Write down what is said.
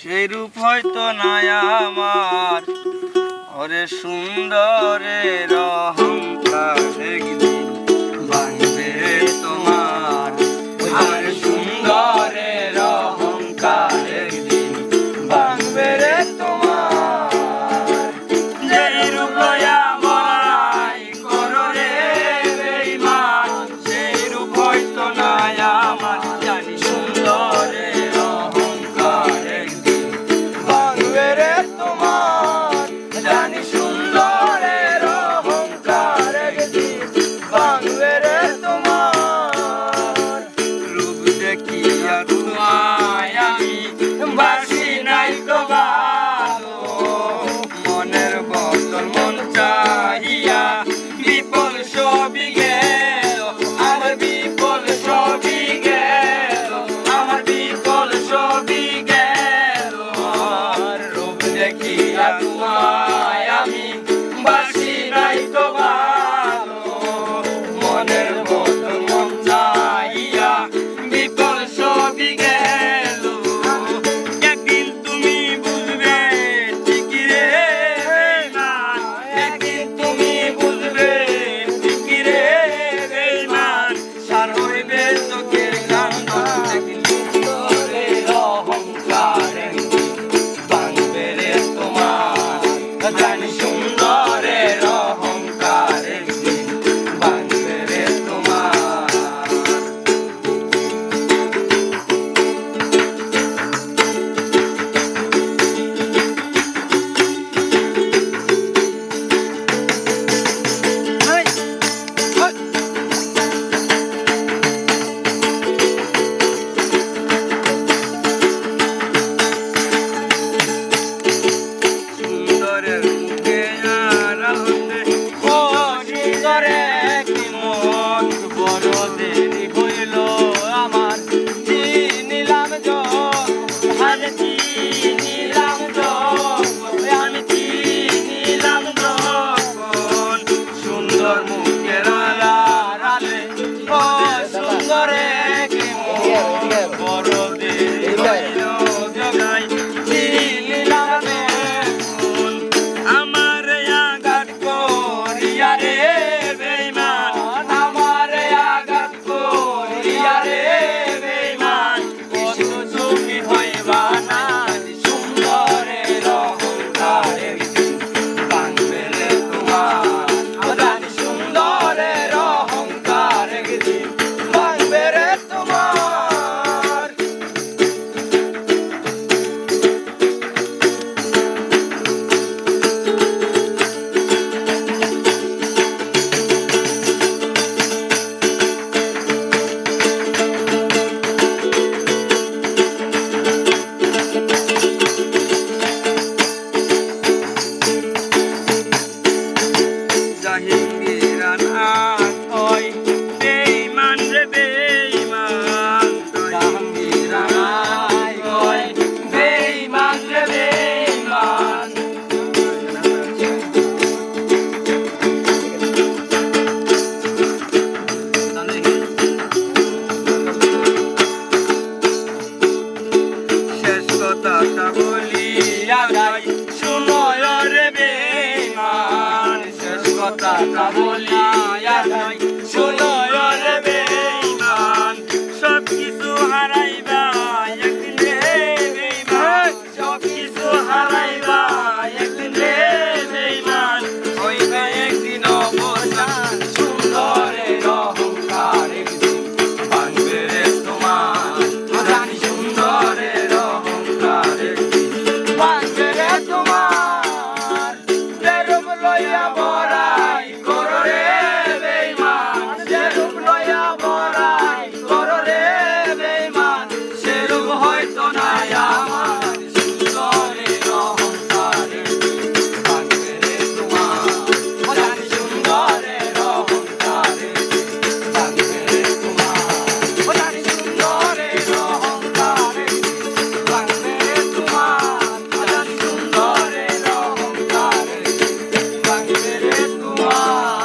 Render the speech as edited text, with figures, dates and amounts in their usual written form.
সেই রূপ হয়তো নাই আমার, ওরে সুন্দরের অহংকার একদিন ভাঙবে তোমার। আর সুন্দরের অহংকার একদিন ভাঙবে রে তোমার। যেই রূপ লইয়া বড়াই করো রে বেঈমান, সেই রূপ হয়তো নাই আমার, জানি সুন্দরের অহংকার একদিন ভাঙবে রে তোমার। জানি সুন্দরের অহংকার একদিন ভাঙবে রে তোমার। রূপ দেখিয়া তোমায় আমি বাসি নাই তো